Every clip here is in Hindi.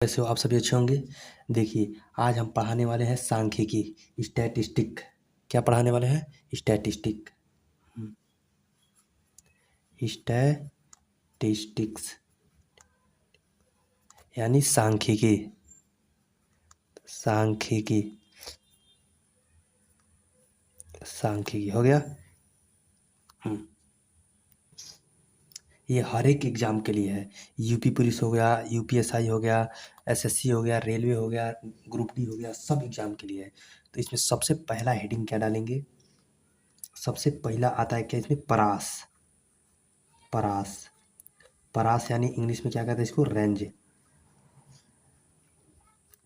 कैसे हो आप सभी अच्छे होंगे। देखिए आज हम पढ़ाने वाले हैं सांख्यिकी स्टैटिस्टिक। क्या पढ़ाने वाले हैं? स्टैटिस्टिक स्टैटिस्टिक्स यानी सांख्यिकी। सांख्यिकी सांख्यिकी हो गया। ये हर एक एग्जाम के लिए है। यूपी पुलिस हो गया, यूपीएसआई हो गया, एसएससी हो गया, रेलवे हो गया, ग्रुप डी हो गया, सब एग्जाम के लिए है। तो इसमें सबसे पहला हेडिंग क्या डालेंगे? सबसे पहला आता है क्या इसमें? परास। परास परास यानी इंग्लिश में क्या कहते हैं इसको? रेंज।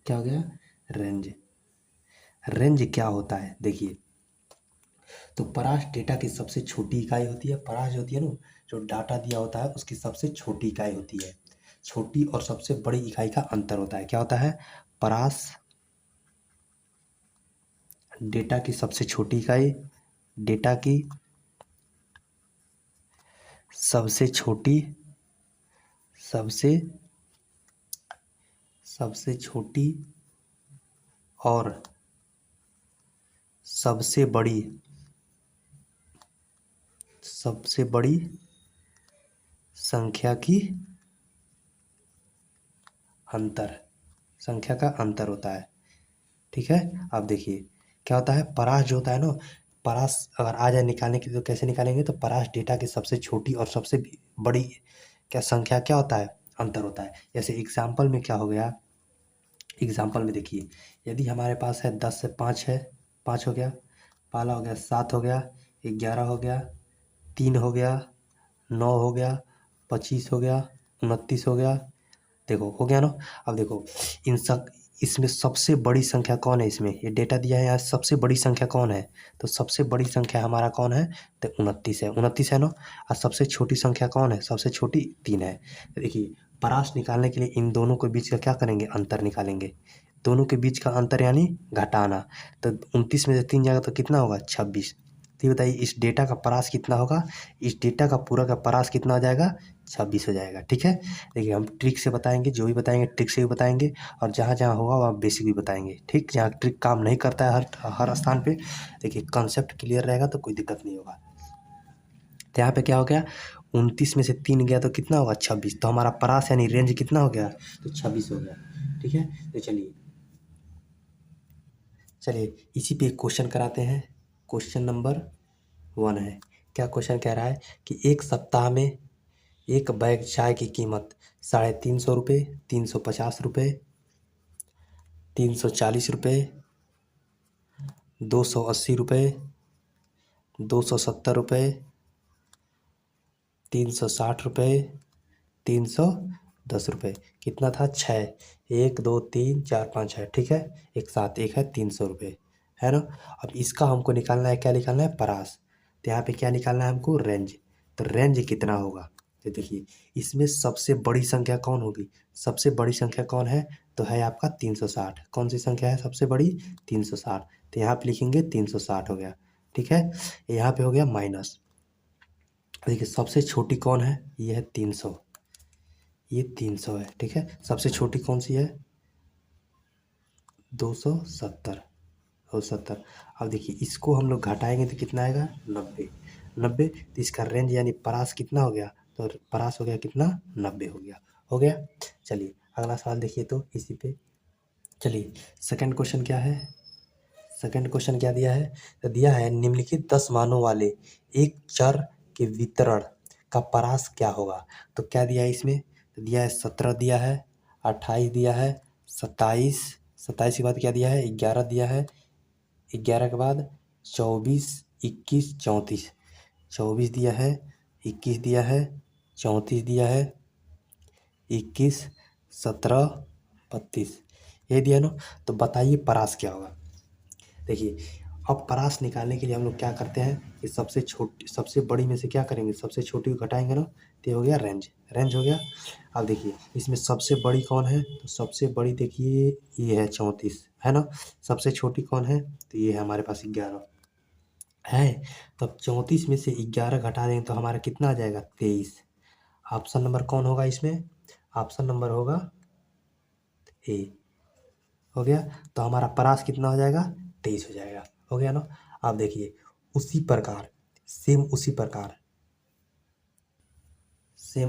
क्या हो गया? रेंज। रेंज क्या होता है देखिए, तो परास डेटा की सबसे छोटी इकाई होती है। परास जो होती है ना, जो डाटा दिया होता है उसकी सबसे छोटी इकाई होती है। छोटी और सबसे बड़ी इकाई का अंतर होता है। क्या होता है? परास डेटा की सबसे छोटी इकाई, डेटा की सबसे छोटी, सबसे सबसे छोटी और सबसे बड़ी संख्या की अंतर, संख्या का अंतर होता है। ठीक है। अब देखिए क्या होता है, परास जो होता है ना, परास अगर आ जाए निकालने के लिए तो कैसे निकालेंगे? तो परास डेटा की सबसे छोटी और सबसे बड़ी क्या संख्या क्या होता है? अंतर होता है। जैसे एग्जाम्पल में क्या हो गया, एग्जाम्पल में देखिए, यदि हमारे पास है 10 से 5 है, 5 हो गया, पाला हो गया, 7 हो गया, 11 हो गया, 3 हो गया, 9 हो गया, 25 हो गया, 29 हो गया। देखो हो गया ना। अब देखो इन सब, इसमें सबसे बड़ी संख्या कौन है? इसमें ये डेटा दिया है यहाँ, सबसे बड़ी संख्या कौन है? तो सबसे बड़ी संख्या हमारा कौन है? तो 29 है। 29 है ना। और सबसे छोटी संख्या कौन है? सबसे छोटी 3 है। तो देखिए परास निकालने के लिए इन दोनों के बीच का क्या करेंगे? अंतर निकालेंगे। दोनों के बीच का अंतर यानी घटाना। तो 29 में से 3 जाएगा तो कितना होगा? 26। तो ये बताइए इस डेटा का परास कितना होगा? इस डेटा का पूरा का परास कितना हो जाएगा? 26 हो जाएगा। ठीक है। देखिए हम ट्रिक से बताएंगे, जो भी बताएंगे ट्रिक से भी बताएंगे, और जहाँ जहाँ होगा वहाँ बेसिक भी बताएंगे। ठीक, जहाँ ट्रिक काम नहीं करता है हर हर स्थान पे, देखिए कंसेप्ट क्लियर रहेगा तो कोई दिक्कत नहीं होगा। तो यहाँ पे क्या हो गया, 29 में से 3 गया तो कितना होगा? 26। तो हमारा परास यानी रेंज कितना हो गया? तो 26 हो गया। ठीक है। तो चलिए चलिए इसी पे एक क्वेश्चन कराते हैं। क्वेश्चन नंबर 1 है। क्या क्वेश्चन कह रहा है कि एक सप्ताह में एक बैग चाय की कीमत 350 रुपये, 350 रुपये, 340 रुपये, 280 रुपये, 270 रुपये, 360 रुपये, 310 रुपये। कितना था? 6। 1 2 3 4 5 है। ठीक है। एक साथ एक है 300 रुपये, है ना। अब इसका हमको निकालना है, क्या निकालना है? परास। तो यहाँ पे क्या निकालना है हमको? रेंज। तो रेंज कितना होगा? तो देखिए इसमें सबसे बड़ी संख्या कौन होगी? सबसे बड़ी संख्या कौन है? तो है आपका 360। कौन सी संख्या है सबसे बड़ी? 360। तो यहाँ पे लिखेंगे 360 हो गया। ठीक है। यहाँ पे हो गया माइनस। देखिए सबसे छोटी कौन है? ये है 300, ये 300 है। ठीक है। सबसे छोटी कौन सी है? 270, 270। अब देखिए इसको हम लोग घटाएंगे तो कितना आएगा? 90। 90। तो इसका रेंज यानी परास कितना हो गया? तो परास हो गया कितना? 90 हो गया। हो गया। चलिए अगला सवाल देखिए तो इसी पे। चलिए सेकंड क्वेश्चन क्या है? सेकंड क्वेश्चन क्या दिया है? तो दिया है निम्नलिखित 10 मानों वाले एक चर के वितरण का परास क्या होगा? तो क्या दिया है इसमें? तो दिया है 17 दिया है, 28 दिया है, 27, 27 के बाद क्या दिया है? 11 दिया है, 11 के बाद 24, 21, 34। 24 दिया है, 21 दिया है, 34 दिया है, 21, 17, 32 ये दिया ना। तो बताइए परास क्या होगा? देखिए अब परास निकालने के लिए हम लोग क्या करते हैं कि सबसे छोटी सबसे बड़ी में से क्या करेंगे? सबसे छोटी को घटाएंगे ना। तो ये हो गया रेंज। रेंज हो गया। अब देखिए इसमें सबसे बड़ी कौन है? तो सबसे बड़ी देखिए ये है 34, है ना। सबसे छोटी कौन है? तो ये है हमारे पास 11 है। तब 34 में से 11 घटा देंगे तो हमारा कितना आ जाएगा? 23। ऑप्शन नंबर कौन होगा इसमें? ऑप्शन नंबर होगा ए हो गया। तो हमारा परास कितना हो जाएगा, 23 हो जाएगा। हो गया ना। आप देखिए उसी प्रकार सेम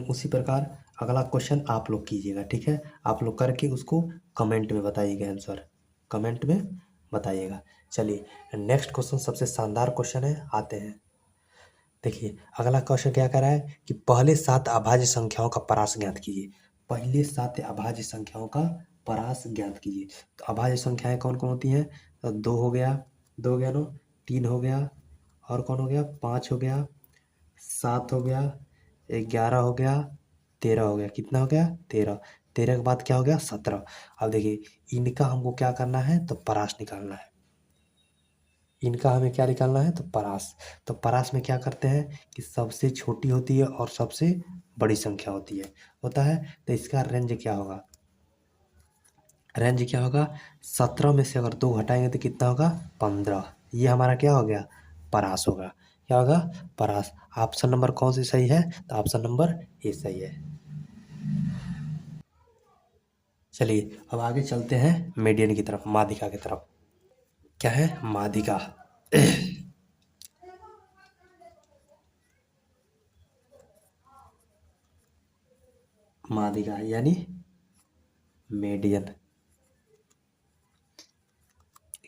उसी प्रकार अगला क्वेश्चन आप लोग कीजिएगा, ठीक है। आप लोग करके उसको कमेंट में बताइएगा, आंसर कमेंट में बताइएगा। चलिए नेक्स्ट क्वेश्चन सबसे शानदार क्वेश्चन है, आते हैं। देखिए अगला क्वेश्चन क्या कह रहा है कि पहले 7 अभाज्य संख्याओं का परास ज्ञात कीजिए। पहले 7 अभाज्य संख्याओं का परास ज्ञात कीजिए। तो अभाज्य संख्याएं कौन कौन होती हैं, तो 2 हो गया, 2 हो गया ना, 3 हो गया, और कौन हो गया, 5 हो गया, 7 हो गया, 11 हो गया, 13 हो गया। कितना हो गया, 13। 13 के बाद क्या हो गया, 17। अब देखिए इनका हमको क्या करना है, तो परास निकालना है। इनका हमें क्या निकालना है, तो परास। तो परास में क्या करते हैं कि सबसे छोटी होती है और सबसे बड़ी संख्या होती है, होता है। तो इसका रेंज क्या होगा, रेंज क्या होगा, 17 में से अगर 2 घटाएंगे तो कितना होगा, 15। ये हमारा क्या हो गया, परास होगा। क्या होगा, परास। ऑप्शन नंबर कौन सी सही है, तो ऑप्शन नंबर ए सही है। चलिए अब आगे चलते हैं मीडियन की तरफ, माध्यिका की तरफ। क्या है, माध्यिका। माध्यिका यानी मीडियन।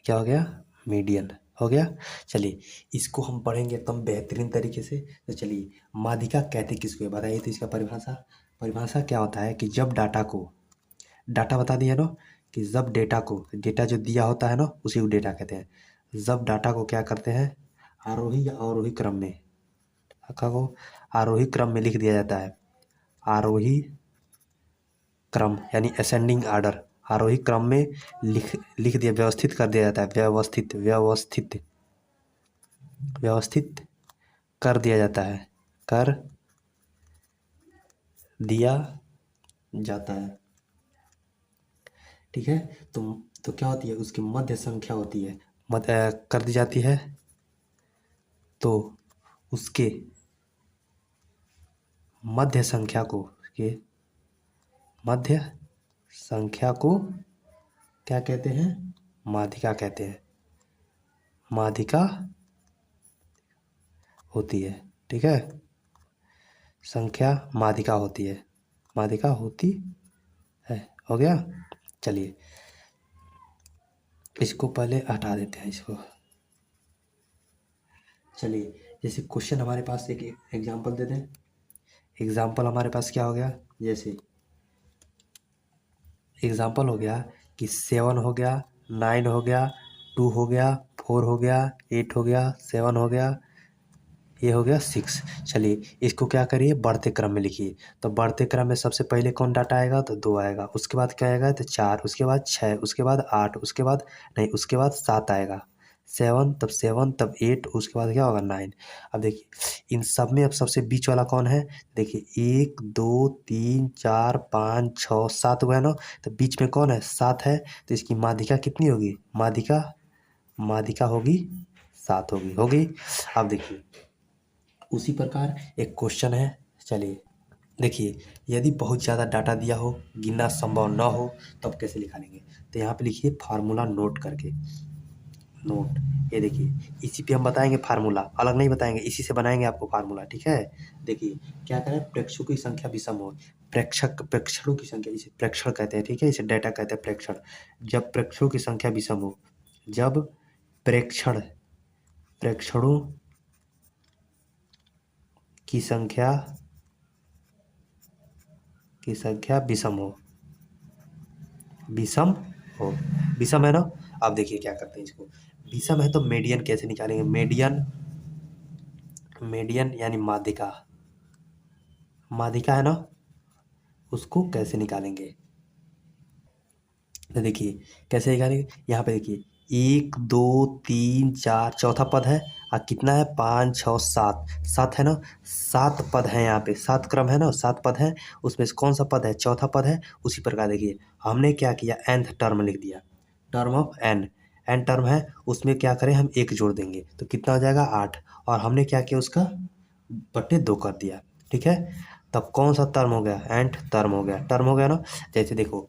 क्या हो गया, मीडियन हो गया। चलिए इसको हम पढ़ेंगे एकदम बेहतरीन तरीके से। तो चलिए माध्यिका कहते किसको है, बताइए। तो इसका परिभाषा, परिभाषा क्या होता है कि जब डाटा को, डाटा बता दिया ना, कि जब डेटा को, डेटा जो दिया होता है ना उसी को डेटा कहते हैं। जब डाटा को क्या करते हैं, आरोही या अवरोही क्रम में, डाटा को आरोही क्रम में लिख दिया जाता है। आरोही क्रम यानी असेंडिंग आर्डर, आरोही क्रम में लिख लिख दिया, व्यवस्थित कर दिया जाता है। व्यवस्थित कर दिया जाता है, कर दिया जाता है, ठीक है। तो क्या होती है, उसकी मध्य संख्या होती है, कर दी जाती है। तो उसके मध्य संख्या को, के मध्य संख्या को क्या कहते हैं, माध्यिका कहते हैं। माध्यिका होती है, ठीक है। संख्या माध्यिका होती है, माध्यिका होती है। हो गया। चलिए इसको पहले हटा देते हैं इसको। चलिए जैसे क्वेश्चन हमारे पास एक एग्जांपल दे दें। एग्जांपल हमारे पास क्या हो गया, जैसे एग्जांपल हो गया कि 7 हो गया, 9 हो गया, 2 हो गया, 4 हो गया, 8 हो गया, 7 हो गया, ये हो गया 6। चलिए इसको क्या करिए, बढ़ते क्रम में लिखिए। तो बढ़ते क्रम में सबसे पहले कौन डाटा आएगा, तो 2 आएगा, उसके बाद क्या आएगा, तो 4, उसके बाद 6, उसके बाद 8, उसके बाद नहीं, उसके बाद 7 आएगा, 7, तब 8, उसके बाद क्या होगा, 9। अब देखिए इन सब में अब सबसे बीच वाला कौन है, देखिए 1 2 3 4 5 6 7 हुआ है ना। तो बीच में कौन है, 7 है। तो इसकी माध्यिका कितनी होगी, माध्यिका, माध्यिका होगी 7 होगी। अब देखिए उसी प्रकार एक क्वेश्चन है। चलिए देखिए, यदि बहुत ज़्यादा डाटा दिया हो, गिनना संभव न हो, तब कैसे निकालेंगे। तो यहाँ पे लिखिए फार्मूला नोट करके, नोट। ये देखिए इसी पे हम बताएंगे फार्मूला, अलग नहीं बताएंगे, इसी से बनाएंगे आपको फार्मूला, ठीक है। देखिए क्या करें, प्रेक्षकों की संख्या विषम हो, प्रेक्षणों की संख्या, इसे प्रेक्षण कहते हैं, ठीक है, इसे डेटा कहते हैं प्रेक्षण। जब प्रेक्षकों की संख्या विषम हो, जब प्रेक्षणों की संख्या विषम हो, विषम हो, विषम है ना। अब देखिए क्या करते हैं इसको, विषम है तो मीडियन कैसे निकालेंगे, मीडियन, मीडियन यानी माध्यिका, माध्यिका है ना, उसको कैसे निकालेंगे। तो देखिए कैसे निकालेंगे, यहाँ पे देखिए 1 2 3 4 चौथा पद है, और कितना है, 5 6 7, 7 है ना। 7 पद है यहाँ पे, 7 क्रम है ना, 7 पद है। उसमें से कौन सा पद है, चौथा पद है। उसी प्रकार देखिए हमने क्या किया, nth टर्म लिख दिया, term of n, n term है, उसमें क्या करें हम 1 जोड़ देंगे तो कितना हो जाएगा, 8। और हमने क्या किया, उसका बट्टे 2 कर दिया, ठीक है। तब कौन सा टर्म हो गया, nth टर्म हो गया, टर्म हो गया ना। जैसे देखो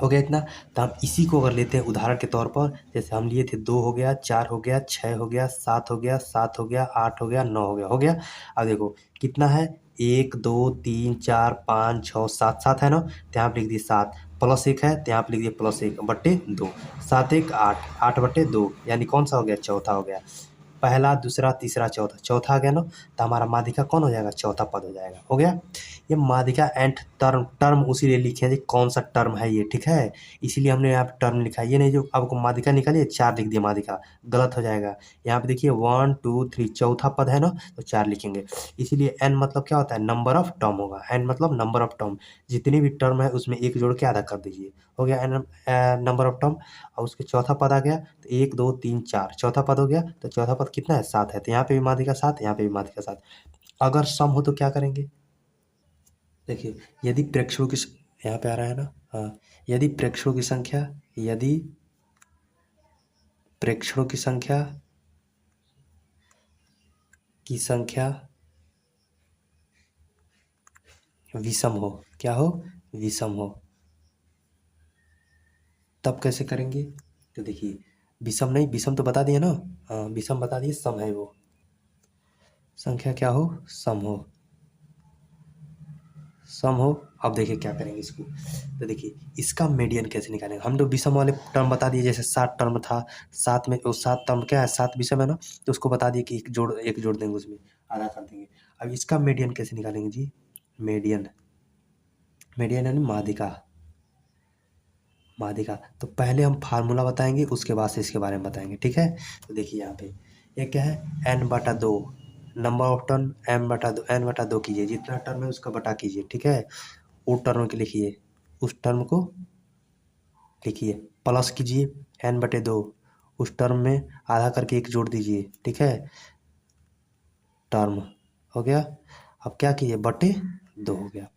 हो गया इतना। तो हम इसी को अगर लेते हैं उदाहरण के तौर पर, जैसे हम लिए थे 2 हो गया, 4 हो गया, 6 हो गया, 7 हो गया, 7 हो गया, 8 हो गया, 9 हो गया, हो गया। अब देखो कितना है, 1 2 3 4 5 6 7, 7 है ना, तो यहाँ पे लिख दिए 7 प्लस 1 है तो यहाँ पे लिख दिए प्लस 1 बट्टे 2, 7 1 8, 8 बट्टे 2, यानी कौन सा हो गया, चौथा हो गया। पहला दूसरा तीसरा चौथा, चौथा आ गया ना, तो हमारा माध्यिका कौन हो जाएगा, चौथा पद हो जाएगा, हो गया। ये माध्यिका एंड टर्म, टर्म उसीलिए लिखे हैं जी, कौन सा टर्म है ये, ठीक है, इसीलिए हमने यहाँ पे टर्म लिखा है, ये नहीं जो आपको माध्यिका निकालिए 4 लिख दिया माध्यिका, गलत हो जाएगा। यहाँ पे देखिए 1 2 3 चौथा पद है ना, तो 4 लिखेंगे। इसीलिए एन मतलब क्या होता है, नंबर ऑफ टर्म होगा, एन मतलब नंबर ऑफ टर्म, जितनी भी टर्म है उसमें एक जोड़ के आधा कर दीजिए, हो गया एन नंबर ऑफ टर्म। और उसके चौथा पद आ गया, तो 1 2 3 4 चौथा पद हो गया, तो चौथा पद कितना है, 7 है, तो यहाँ पे भी माध्यिका 7, यहाँ पे भी माध्यिका 7। अगर सम हो तो क्या करेंगे, देखिए यदि प्रेक्षकों की यहाँ पे आ रहा है ना, हाँ, यदि प्रेक्षकों की संख्या, यदि प्रेक्षकों की संख्या विषम हो, क्या हो, विषम हो, तब कैसे करेंगे, तो देखिए विषम नहीं, विषम तो बता दिए ना, हाँ विषम बता दिए, सम है वो, संख्या क्या हो, सम हो, सम हो। अब देखिए क्या करेंगे इसको, तो देखिए इसका मीडियन कैसे निकालेंगे, हम तो विषम वाले टर्म बता दिए, जैसे 7 टर्म था, 7 में वो 7 टर्म क्या है, 7 विषम है ना, तो उसको बता दिए कि एक जोड़ देंगे उसमें, आधा कर देंगे। अब इसका मीडियन कैसे निकालेंगे जी, मीडियन, मीडियन यानी माध्यिका, माध्यिका तो पहले हम फार्मूला बताएंगे, उसके बाद से इसके बारे में बताएंगे, ठीक है। तो देखिए यहाँ पे ये क्या है, एन बटा 2, नंबर ऑफ टर्म एम बटा 2, एन बटा 2 कीजिए, जितना टर्म है उसका बटा कीजिए, ठीक है, वो टर्म के लिखिए, उस टर्म को लिखिए, प्लस कीजिए एन बटे 2, उस टर्म में आधा करके एक जोड़ दीजिए, ठीक है, टर्म हो गया। अब क्या कीजिए, बटे 2 हो गया।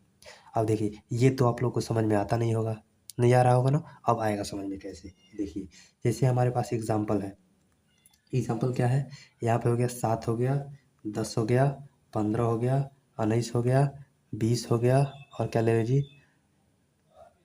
अब देखिए ये तो आप लोग को समझ में आता नहीं होगा, नहीं आ रहा होगा ना, अब आएगा समझ में कैसे, देखिए जैसे हमारे पास एग्जाम्पल है, एग्जाम्पल क्या है, यहाँ पे हो गया 7 हो गया, 10 हो गया, 15 हो गया, 19 हो गया, 20 हो गया, और क्या ले रहे जी,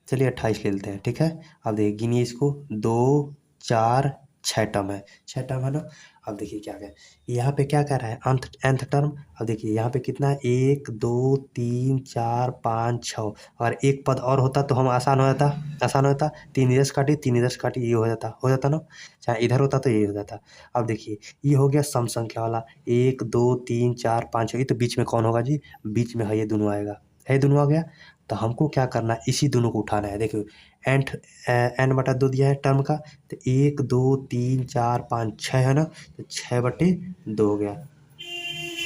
चलिए 28 ले लेते हैं, ठीक है। अब देखिए गिनिए इसको, 2 4 6 टर्म है, 6 टर्म है ना। अब देखिए क्या है, यहाँ पे क्या कर रहा है, अंत nth टर्म। अब देखिए यहाँ पे कितना है, 1 2 3 4 5 6, अगर एक पद और होता तो हम आसान हो जाता, आसान हो जाता, 3 इधर से काटिए 3 इधर से काटिए, ये हो जाता ना, चाहे इधर होता तो ये हो जाता। अब देखिए ये हो गया सम संख्या वाला, 1 2 3 4 5 6, ये तो बीच में कौन होगा जी, बीच में है ये दोनों आएगा, है ये दोनों आ गया। तो हमको क्या करना है, इसी दोनों को उठाना है, देखो एंठ एन बटा 2 दिया है टर्म का, तो 1 2 3 4 5 6 है ना, तो 6 बटे 2 हो गया,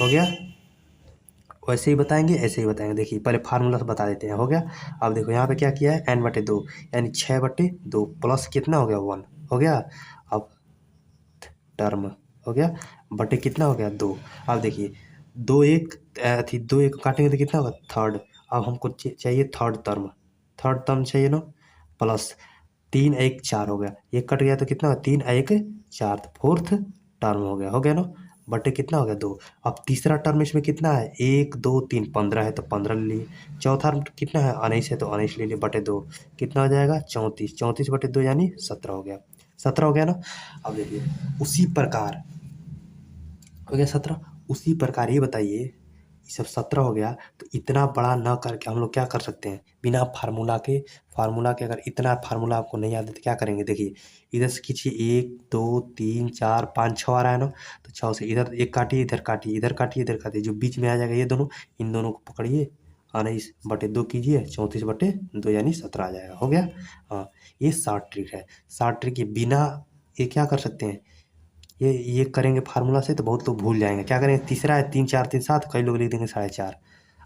हो गया। वैसे ही बताएंगे, ऐसे ही बताएंगे, देखिए पहले फार्मूला से बता देते हैं, हो गया। अब देखो यहाँ पे क्या किया है, एन बटे 2 यानी 6 बटे 2 प्लस कितना हो गया, 1 हो गया। अब टर्म हो गया, बटे कितना हो गया, 2। अब देखिए 2 1 थी, 2 1 काटेंगे तो कितना होगा, थर्ड। अब हमको चाहिए थर्ड टर्म, थर्ड टर्म चाहिए ना, प्लस 3 1 4 हो गया, ये कट गया तो कितना होगा, 3 1 4, तो फोर्थ टर्म हो गया ना, बटे कितना हो गया, 2। अब तीसरा टर्म इसमें कितना है, 1 2 3 15 है तो 15 ले लिए, चौथा कितना है, 19 है तो 19 ले लिए, बटे 2 कितना हो जाएगा, 34, 34 बटे 2 यानी 17 हो गया, 17 हो गया ना। अब देखिए उसी प्रकार हो गया 17, उसी प्रकार ये बताइए, ये सब 17 हो गया, तो इतना बड़ा न करके हम लोग क्या कर सकते हैं, बिना फार्मूला के अगर इतना फार्मूला आपको नहीं याद है तो क्या करेंगे, देखिए इधर से खींचिए, 1 2 3 4 5 6 आ रहा है ना, तो 6 से इधर एक काटिए, इधर काटिए, इधर काटिए, इधर काटिए, जो बीच में आ जाएगा ये दोनों, इन दोनों को पकड़िए, 19/2 कीजिए, 34/2 यानी 17 आ जाएगा, हो गया। हाँ ये शॉर्ट ट्रिक है, शॉर्ट ट्रिक के बिना ये क्या कर सकते हैं, ये करेंगे फार्मूला से तो बहुत लोग भूल जाएंगे, क्या करेंगे, तीसरा है 3 4 3 7, कई लोग लिख देंगे 4.5,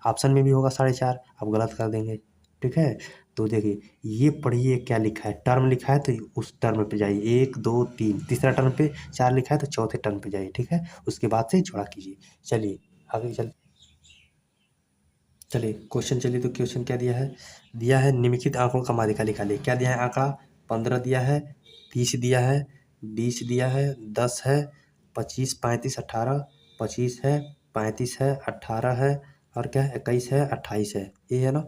ऑप्शन में भी होगा 4.5, आप गलत कर देंगे, ठीक है। तो देखिए ये पढ़िए क्या लिखा है, टर्म लिखा है तो उस टर्म पे जाइए, 1 2 3, तीसरा टर्म पे 4 लिखा है तो चौथे टर्म पे जाइए, ठीक है, उसके बाद से जोड़ा कीजिए। चलिए आगे चलिए क्वेश्चन, चलिए तो क्वेश्चन क्या दिया है निम्नलिखित आंकड़ों का माध्यिका निकालिए, क्या दिया है आंकड़ा, 15 दिया है, 30 दिया है, 20 दिया है, 10 है, 25 35 18, 25 है, 35 है, 18 है, और क्या है, 21 है, 28 है, ये है ना।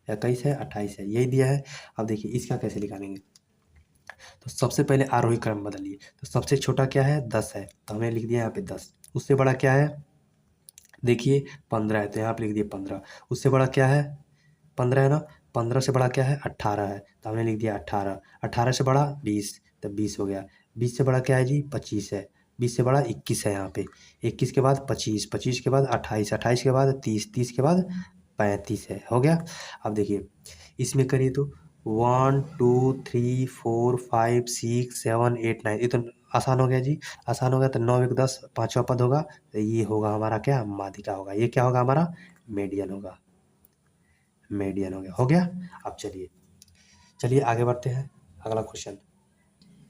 21 है, 28 है, यही दिया है। अब देखिए इसका कैसे निकालेंगे। तो सबसे पहले आरोही क्रम बदलिए। तो सबसे छोटा क्या है, 10 है, तो हमने लिख दिया यहाँ पे 10। उससे बड़ा क्या है, देखिए 15 है, तो यहाँ पे लिख दिए 15। उससे बड़ा क्या है, 15 है ना। 15 से बड़ा क्या है, 18 है, तो हमने लिख दिया 18। 18 से बड़ा 20, तो 20 हो गया। 20 से बड़ा क्या है जी, 25 है। 20 से बड़ा 21 है यहाँ पे। 21 के बाद 25, 25 के बाद 28, 28 के बाद 30, 30 के बाद 35 है, हो गया। अब देखिए इसमें करिए तो 1 2 3 4 5 6 7 8 9, ये तो आसान हो गया जी। आसान हो गया, तो 9 1 10, पाँचवा पद होगा, तो ये होगा हमारा क्या, माध्यिका होगा। ये क्या होगा हमारा, मीडियन होगा। मीडियन हो गया। अब चलिए चलिए आगे बढ़ते हैं, अगला क्वेश्चन।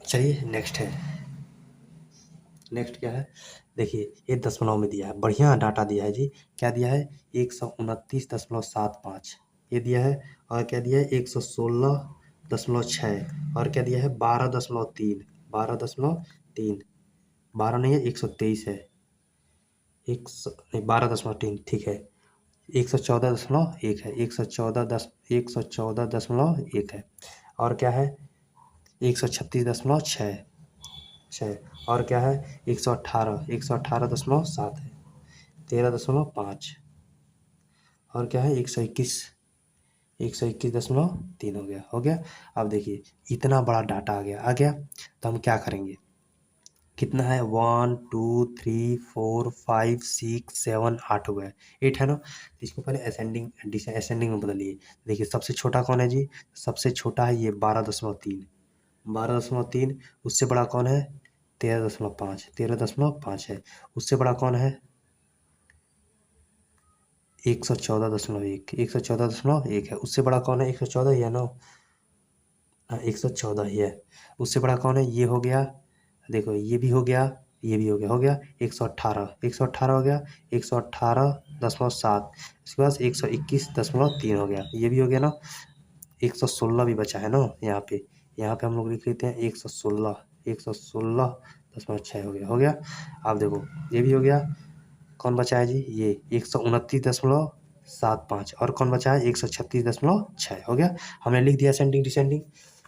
चलिए नेक्स्ट है। नेक्स्ट क्या है, देखिए ये दशमलव में दिया है, बढ़िया डाटा दिया है जी। क्या दिया है, 129.75 ये दिया है। और क्या दिया है, 116.6, और क्या दिया है, 12.3, 12.3, 12 नहीं है, 123 है, 12.3, ठीक है। 114.1 है, 114.1 है। और क्या है, 136.6 और क्या है, 118.7 है, 13.5, और क्या है, 121.3 हो गया। अब देखिए इतना बड़ा डाटा आ गया, तो हम क्या करेंगे, कितना है, 1 2 3 4 5 6 7 8 हो गया, 8 है ना। तो इसको पहले असेंडिंग में बदलिए। देखिए सबसे छोटा कौन है जी, सबसे छोटा है ये 12.3, 12.3। उससे बड़ा कौन है, 13.5, 13.5 है। उससे बड़ा कौन है, 114.1, 114.1 है। उससे बड़ा कौन है, 114 ही है ना, हाँ 114 ही है। उससे बड़ा कौन है, ये हो गया, देखो ये भी हो गया, ये भी हो गया 118, 118 हो गया, 118.7। इसके बाद 121.3 हो गया, ये भी हो गया ना। 116 भी बचा है ना यहाँ पे हम लोग लिख लेते हैं 116, 116.6 हो गया। अब देखो ये भी हो गया। कौन बचा है जी, ये 129.75, और कौन बचा है, 136.6 हो गया। हमने लिख दिया असेंडिंग डिसेंडिंग,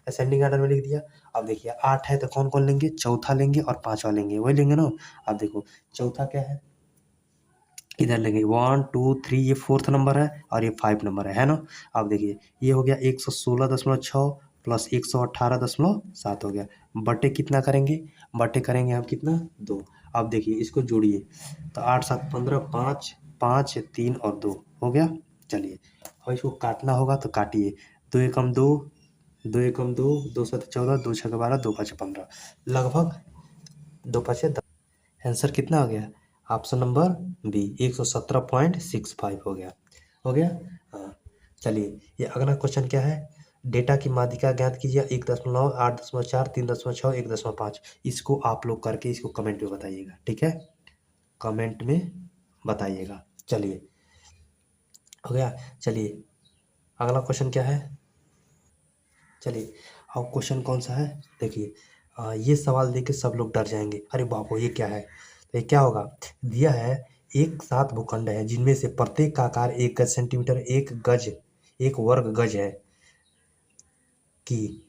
असेंडिंग आर्डर में लिख दिया। अब देखिए 8 है, तो कौन कौन लेंगे, चौथा लेंगे और पांचवा लेंगे, वही लेंगे ना। अब देखो चौथा क्या है, इधर लेंगे 1 2 3, ये 4th नंबर है, और ये 5 नंबर है ना। अब देखिए ये हो गया 116.6 प्लस 118.7 हो गया, बटे कितना करेंगे, बटे करेंगे हम कितना, 2। अब देखिए इसको जोड़िए, तो 8 7 15, 5 5 3 और 2 हो गया। चलिए और इसको काटना होगा, तो काटिए, 2 एकम 2, 2 एकम 2, 2 7 14, 2 6 12, 2 5 15, लगभग 2 5 10। आंसर कितना हो गया, ऑप्शन नंबर बी 117.65 हो गया। हाँ चलिए ये अगला क्वेश्चन क्या है, डेटा की माध्यिका ज्ञात कीजिए, 1.8.4, 3.6, 1.5। इसको आप लोग करके इसको कमेंट में बताइएगा, ठीक है, कमेंट में बताइएगा। चलिए हो गया। चलिए अगला क्वेश्चन क्या है, चलिए अब क्वेश्चन कौन सा है, देखिए ये सवाल देख के सब लोग डर जाएंगे, अरे बाप रे ये क्या है। तो ये क्या होगा, दिया है एक 7 भूखंड है, जिनमें से प्रत्येक का आकार 1 गज सेंटीमीटर, 1 गज, 1 वर्ग गज है कि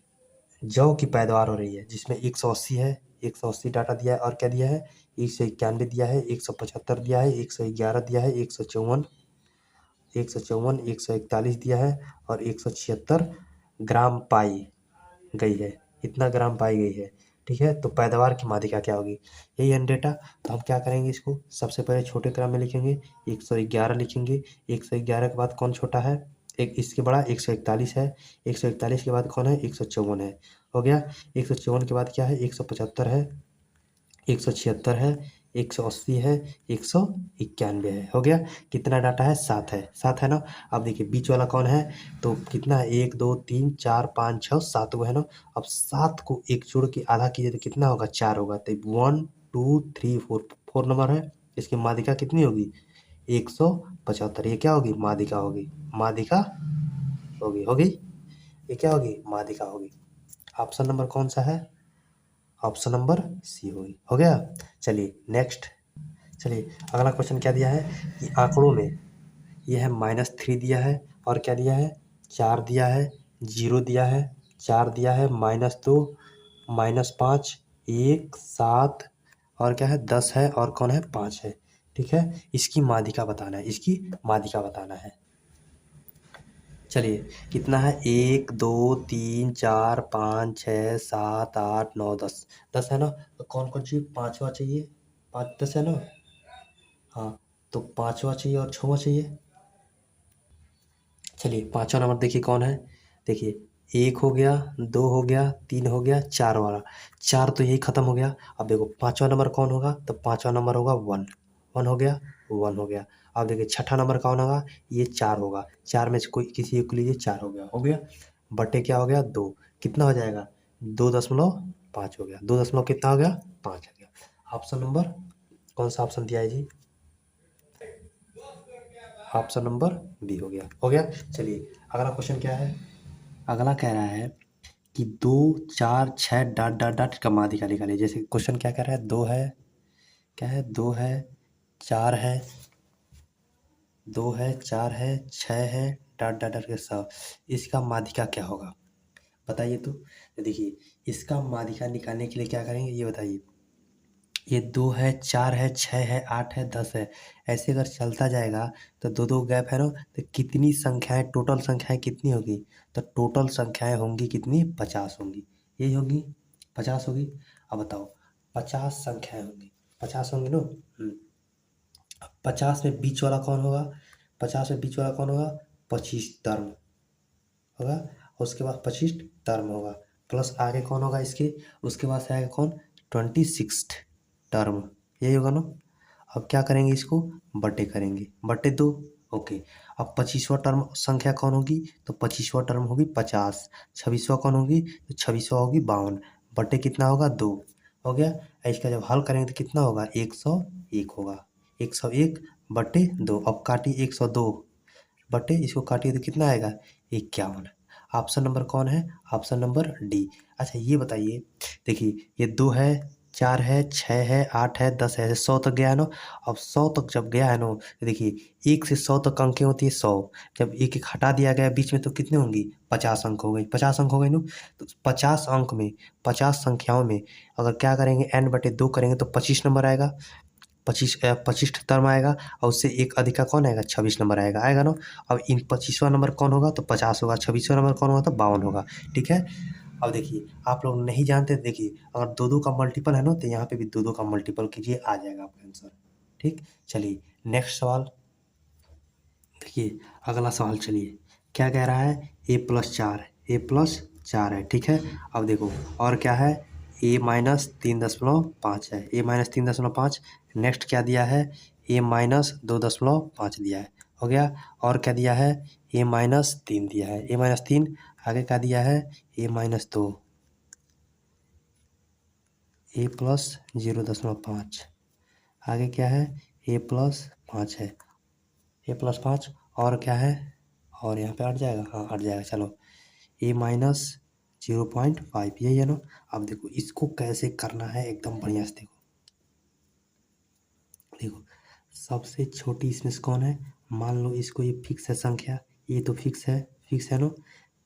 जौ की पैदावार हो रही है, जिसमें 180 है, 180 डाटा दिया है, और क्या दिया है, 191 दिया है, 175 दिया है, 111 दिया है, 154, 154, 141 दिया है, और 176 ग्राम पाई गई है, इतना ग्राम पाई गई है, ठीक है। तो पैदावार की माध्यिका क्या होगी, यही है डेटा। तो हम क्या करेंगे, इसको सबसे पहले छोटे क्रम में लिखेंगे, 111 लिखेंगे। 111 के बाद कौन छोटा है, एक इसके बड़ा 141 है। 141 के बाद कौन है, 154 है, हो गया। 154 के बाद क्या है, 175 है, 176 है, 180 है, 191 है, हो गया। कितना डाटा है, 7 है, 7 है ना। अब देखिए बीच वाला कौन है, तो कितना है, 1 2 3 4 5 6 7 को है ना। अब 7 को एक जोड़ के आधा कीजिए तो कितना होगा, 4 होगा। तो 1 2 3 4, 4 नंबर है, इसकी माध्यिका कितनी होगी, 175। ये क्या होगी, माध्यिका होगी, माध्यिका होगी। ये क्या होगी, माध्यिका होगी। ऑप्शन नंबर कौन सा है, ऑप्शन नंबर सी होगी, हो गया। चलिए नेक्स्ट, चलिए अगला क्वेश्चन क्या दिया है, कि आंकड़ों में ये है -3 दिया है, और क्या दिया है, 4 दिया है, 0 दिया है, 4 दिया है, -2, -5, 1, 7 और क्या है 10 है और कौन है 5 है। ठीक है, इसकी माध्यिका बताना है, इसकी माध्यिका बताना है। चलिए कितना है 1 2 3 4 5 6 7 8 9 10। 10 है ना, तो कौन कौन चाहिए, पाँचवा चाहिए, 5 10 है ना। हाँ, तो पाँचवा चाहिए और छवा चाहिए। चलिए पाँचवा नंबर देखिए कौन है। देखिए 1 हो गया, 2 हो गया, 3 हो गया, 4 वाला। 4 तो यही खत्म हो गया। अब देखो पाँचवा नंबर कौन होगा, तो पाँचवा नंबर होगा 1। 1 हो गया, 1 हो गया। अब देखिए छठा नंबर कौन होगा, ये 4 होगा। 4 में से कोई किसी एक को लीजिए, 4 हो गया, हो गया। बटे क्या हो गया 2, कितना हो जाएगा 2.5 हो गया। 2 दशमलव कितना हो गया 5 हो गया। ऑप्शन नंबर कौन सा ऑप्शन दिया है जी, ऑप्शन नंबर बी हो गया, हो गया। चलिए अगला क्वेश्चन क्या है। अगला कह रहा है कि 2 4 6 डॉट डॉट डॉट का माध्यिका निकालिए। जैसे क्वेश्चन क्या कह रहा है, 2 है, क्या है 2 है, 4 है, 2 है, 4 है, 6 है, डॉट डॉट डॉट के सब, इसका माध्यिका क्या होगा बताइए। तो देखिए इसका माध्यिका निकालने के लिए क्या करेंगे ये बताइए। ये 2 है, 4 है, 6 है, 8 है, 10 है, ऐसे अगर चलता जाएगा तो दो दो गैप है ना, तो कितनी संख्याएं, टोटल संख्याएं कितनी होगी, तो टोटल संख्याएं होंगी कितनी 50 होंगी, यही होगी 50 होगी। अब बताओ 50 संख्याएं होंगी, 50 होंगी ना। 50 में बीच वाला कौन होगा, 50 में बीच वाला कौन होगा, 25 टर्म होगा, और उसके बाद 25 टर्म होगा, प्लस आगे कौन होगा इसके, उसके बाद से आएगा कौन 26 टर्म, यही होगा ना। अब क्या करेंगे, इसको बटे करेंगे, बटे 2। ओके, अब 25वां टर्म संख्या कौन होगी, तो 25वां टर्म होगी 50। 26वां कौन होगी, तो 26वां होगी 52, बटे कितना होगा 2, हो गया। इसका जब हल करेंगे तो कितना होगा 101 होगा, 101 बटे 2। अब काटिए 102 बटे, इसको काटिए तो कितना आएगा 51। ऑप्शन नंबर कौन है, ऑप्शन नंबर डी। अच्छा ये बताइए, देखिए ये 2 है, 4 है, 6 है, 8 है, 10 है, 100 तक गया है ना। अब 100 तक जब गया है ना, तो देखिए 1 से 100 तक अंकें होती है 100, जब एक एक हटा दिया गया बीच में तो कितने होंगी 50 अंक हो गई, 50 अंक हो गई ना। तो 50 अंक में, 50 संख्याओं में अगर क्या करेंगे n बटे 2 करेंगे तो 25 नंबर आएगा, 25 टर्म आएगा, और उससे एक अधिका कौन आएगा 26 नंबर आएगा, आएगा ना। अब इन 25वां नंबर कौन होगा, तो 50 होगा, 26वां नंबर कौन होगा, तो 52 होगा। ठीक है, अब देखिए आप लोग नहीं जानते, देखिए अगर दो दो का मल्टीपल है ना, तो यहाँ पे भी दो दो का मल्टीपल कीजिए, आ जाएगा आपका आंसर। ठीक, चलिए नेक्स्ट सवाल देखिए। अगला सवाल चलिए क्या कह रहा है, a+4, a+4 है, ठीक है। अब देखो और क्या है, a-3.5 है, a-3.5। नेक्स्ट क्या दिया है, a-2.5 दिया है, हो गया। और क्या दिया है, a-3 दिया है, a-3। आगे क्या दिया है, a-2, a+0.5। आगे क्या है, a+5 है, a+5। और क्या है, और यहाँ पे हट जाएगा, हाँ हट जाएगा, चलो a-0.5 यही है ना। अब देखो इसको कैसे करना है एकदम बढ़िया से, देखो देखो सबसे छोटी इसमें से कौन है, मान लो इसको ये फिक्स है संख्या, ये तो फिक्स है, फिक्स है ना,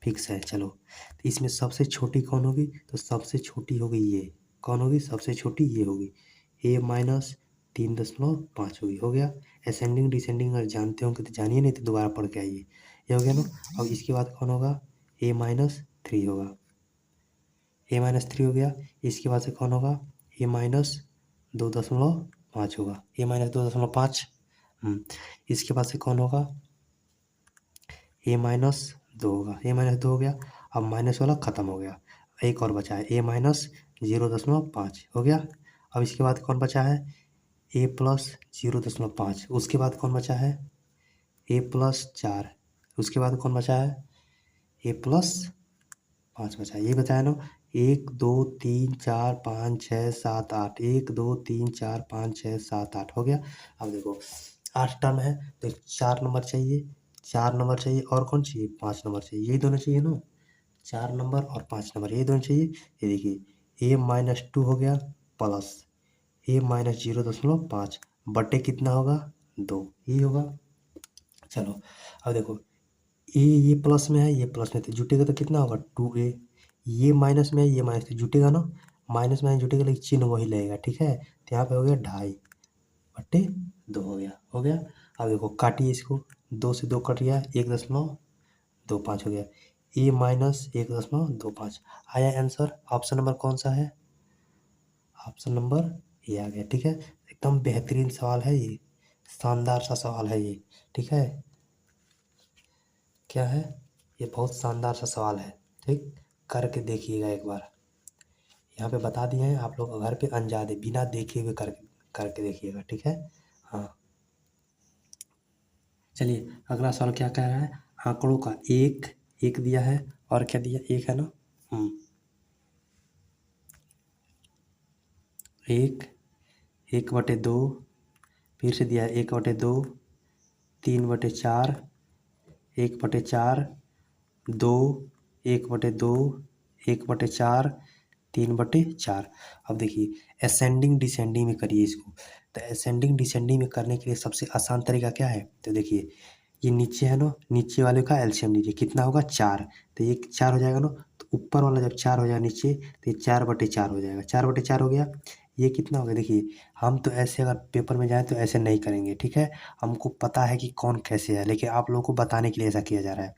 फिक्स है। चलो तो इसमें सबसे छोटी कौन होगी, तो सबसे छोटी होगी ये, कौन होगी सबसे छोटी, ये होगी a-3.5 होगी, हो गया। असेंडिंग डिसेंडिंग अगर जानते हो तो जानिए, नहीं तो दोबारा पढ़ के आइए, ये हो गया ना। अब इसके बाद कौन होगा, a-3 होगा, a-3 हो गया। इसके बाद से कौन होगा, a-2.5 होगा, a-2.5। इसके बाद से कौन होगा, a-2 होगा, a-2 हो गया। अब माइनस वाला ख़त्म हो गया, एक और बचा है a-0.5 हो गया। अब इसके बाद कौन बचा है, a+0.5। उसके बाद कौन बचा है, a+4। उसके बाद कौन बचा है, a+5 बचा है, यही बताया ना। 1 2 3 4 5 6 7 8, 1 2 3 4 5 6 7 8 हो गया। अब देखो 8 टर्म है, तो 4 नंबर चाहिए, 4 नंबर चाहिए, और कौन चाहिए 5 नंबर चाहिए, यही दोनों चाहिए ना, 4 नंबर और 5 नंबर यही दोनों चाहिए। ये देखिए a-2 हो गया, प्लस a-0.5 बटे कितना होगा 2, यही होगा। चलो अब देखो ये प्लस में है, ये प्लस में, तो जुटेगा तो कितना होगा 2a। ये माइनस में है, ये माइनस, तो जुटेगा ना, माइनस में जुटेगा लेकिन चिन्ह वही लगेगा, ठीक है। तो यहाँ पे हो गया 2.5/2 हो गया, हो गया। अब देखो काटिए इसको, 2 से 2 कट गया, 1.25 हो गया। a माइनस 1.25 आया आंसर। ऑप्शन नंबर कौन सा है? ऑप्शन नंबर ए आ गया, ठीक है। एकदम बेहतरीन सवाल है ये, शानदार सा सवाल है ये, ठीक है। क्या है ये? बहुत शानदार सा सवाल है, ठीक। करके देखिएगा एक बार, यहाँ पे बता दिए हैं, आप लोग घर पे अनजाने बिना देखे हुए करके करके देखिएगा, ठीक है। हाँ चलिए, अगला सवाल क्या कह रहा है? आंकड़ों का एक, एक दिया है, और क्या दिया? एक है ना। एक, 1/2, फिर से दिया है 1/2, 3/4, 1/4, 2, 1/2, 1/4, 3/4। अब देखिए असेंडिंग डिसेंडिंग में करिए इसको। तो असेंडिंग डिसेंडिंग में करने के लिए सबसे आसान तरीका क्या है? तो देखिए ये नीचे है ना, नीचे वाले का एलसीएम लीजिए, कितना होगा 4। तो ये 4 हो जाएगा ना, तो ऊपर वाला जब 4 हो जाएगा नीचे, तो ये 4/4 हो जाएगा, 4/4 हो गया। ये कितना हो गया? देखिए हम तो ऐसे अगर पेपर में जाए तो ऐसे नहीं करेंगे, ठीक है। हमको पता है कि कौन कैसे है, लेकिन आप लोगों को बताने के लिए ऐसा किया जा रहा है।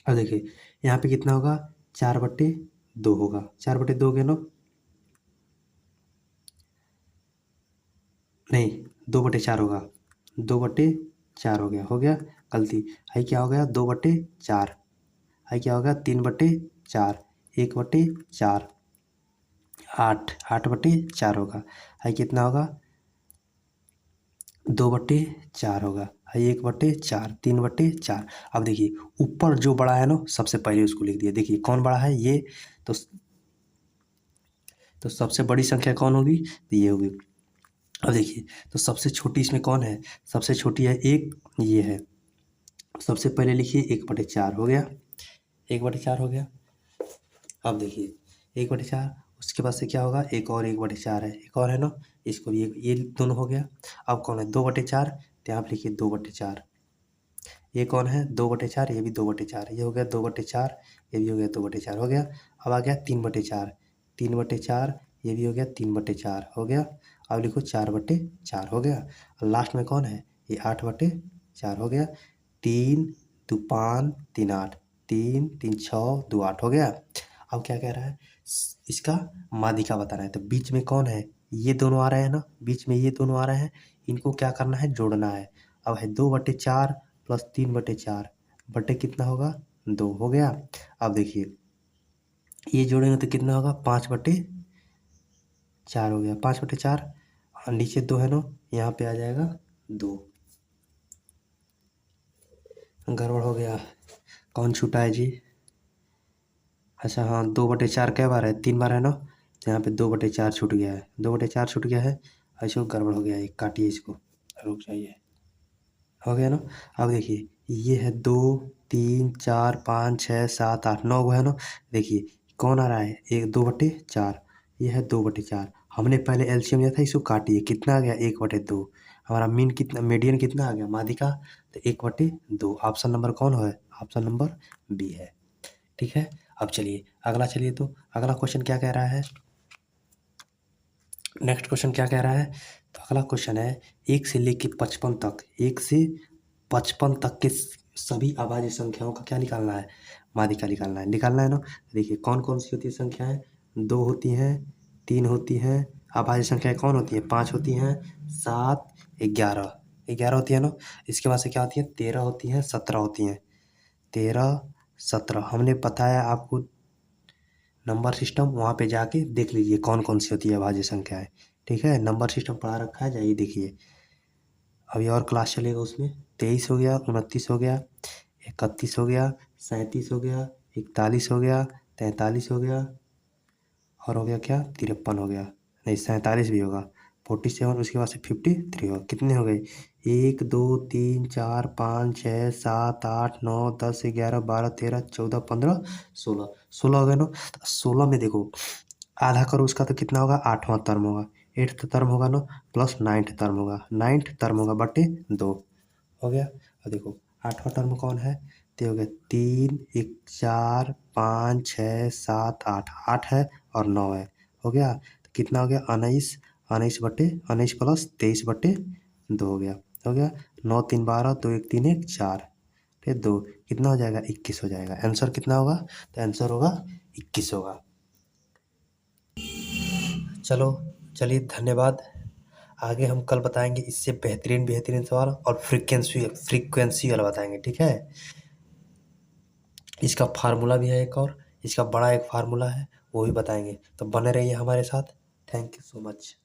अब देखिए यहाँ पे कितना होगा? 4/2 होगा, 4/2 हो गया ना, नहीं 2/4 होगा, 2/4 हो गया। गलती है, क्या हो गया? 2/4 है, क्या हो गया? 3/4, 1/4, 8/4 होगा, है कितना होगा? 2/4 होगा, है 1/4, 3/4। अब देखिए ऊपर जो बड़ा है ना, सबसे पहले उसको लिख दिया। देखिए कौन बड़ा है? ये। तो सबसे बड़ी संख्या कौन होगी? तो ये होगी। अब देखिए तो सबसे छोटी इसमें कौन है? सबसे छोटी है 1, ये है। सबसे पहले लिखिए 1/4 हो गया, 1/4 हो गया। अब देखिए 1/4, उसके बाद से क्या होगा? एक और 1/4 है, एक और है ना, इसको भी ये दोनों हो गया। अब कौन है? 2/4, तो यहाँ पे लिखिए 2/4। ये कौन है? 2/4, ये भी 2/4, ये हो गया 2/4, ये भी हो गया 2/4 हो गया। अब आ गया 3/4, 3/4, ये भी हो गया 3/4 हो गया। अब लिखो 4/4 हो गया। और लास्ट में कौन है? ये 8/4 हो गया। 3 2 5 3 8, 3 3 6 2 8 हो गया। अब क्या कह रहा है? इसका माध्यिका बताना है। तो बीच में कौन है? ये दोनों आ रहे हैं ना, बीच में ये दोनों आ रहे हैं, इनको क्या करना है? जोड़ना है। अब है 2/4 प्लस 3/4 बटे कितना होगा? 2 हो गया। अब देखिए ये जोड़ेंगे तो कितना होगा? 5/4 हो गया, 5/4, और नीचे 2 है ना, यहाँ पे आ जाएगा 2। गड़बड़ हो गया, कौन छूटा है जी? अच्छा हाँ, 2/4 कै बार है? 3 बार है ना, तो यहाँ पे 2/4 छूट गया है, 2/4 छूट गया है। ऐसे गड़बड़ हो गया है, काटिए इसको, रुक जाइए, हो गया ना। अब देखिए ये है 2 3 4 5 6 7 8 9 है ना। देखिए कौन आ रहा है? 2/4, ये है 2/4। हमने पहले एलसीएम लिया था, इसको काटिए, कितना आ गया? 1/2। हमारा मीन कितना, मीडियन कितना आ गया? माध्यिका, तो 1/2। ऑप्शन नंबर कौन है? ऑप्शन नंबर बी है, ठीक है। अब चलिए अगला, चलिए तो अगला क्वेश्चन क्या कह रहा है? नेक्स्ट क्वेश्चन क्या कह रहा है? तो अगला क्वेश्चन है 1 से लेके 55 तक, 1 से 55 तक के सभी अभाज्य संख्याओं का क्या निकालना है? माध्यिका निकालना है, निकालना है ना। देखिए कौन कौन सी होती है संख्याएं? 2 होती हैं, 3 होती हैं। अभाज्य संख्याएं कौन होती हैं? 5 होती हैं, 7, 11, 11 होती है ना। इसके बाद से क्या होती है? 13 होती हैं, 17 होती हैं, 13 17। हमने बताया आपको नंबर सिस्टम, वहाँ पे जाके देख लीजिए कौन कौन सी होती है अभाज्य संख्याएं, ठीक है। नंबर सिस्टम पढ़ा रखा है, जाइए देखिए। अभी और क्लास चलेगा उसमें। 23 हो गया, 29 हो गया, 31 हो गया, 37 हो गया, 41 हो गया, 43 हो गया, और हो गया क्या? 53 हो गया, नहीं 47 भी होगा, 47, उसके बाद से 53 होगा। कितने हो गए? 1 2 3 4 5 6 7 8 9 10 11 12 13 14 15 16, 16 हो गए ना। 16 में देखो आधा करो उसका तो कितना होगा? 8वां टर्म होगा, 8th टर्म होगा ना, प्लस 9th टर्म होगा, 9th टर्म होगा बटे 2 हो गया। और देखो 8वां टर्म कौन है? तो ये हो गया 3 1 4 5 6 7 8 8 है और 9 है, हो गया। तो कितना हो गया 19, 19 बटे 19 प्लस 23 बटे 2 हो गया 9 3 12 2 1 3 1 4 फिर 2 कितना हो जाएगा 21 हो जाएगा। आंसर कितना होगा, तो आंसर होगा 21 होगा। चलो चलिए धन्यवाद। आगे हम कल बताएंगे इससे बेहतरीन बेहतरीन सवाल और फ्रीक्वेंसी वाला बताएंगे, ठीक है। इसका फार्मूला भी है एक और, इसका बड़ा एक फार्मूला है, वो भी बताएंगे। तो बने रहिए हमारे साथ। Thank you so much.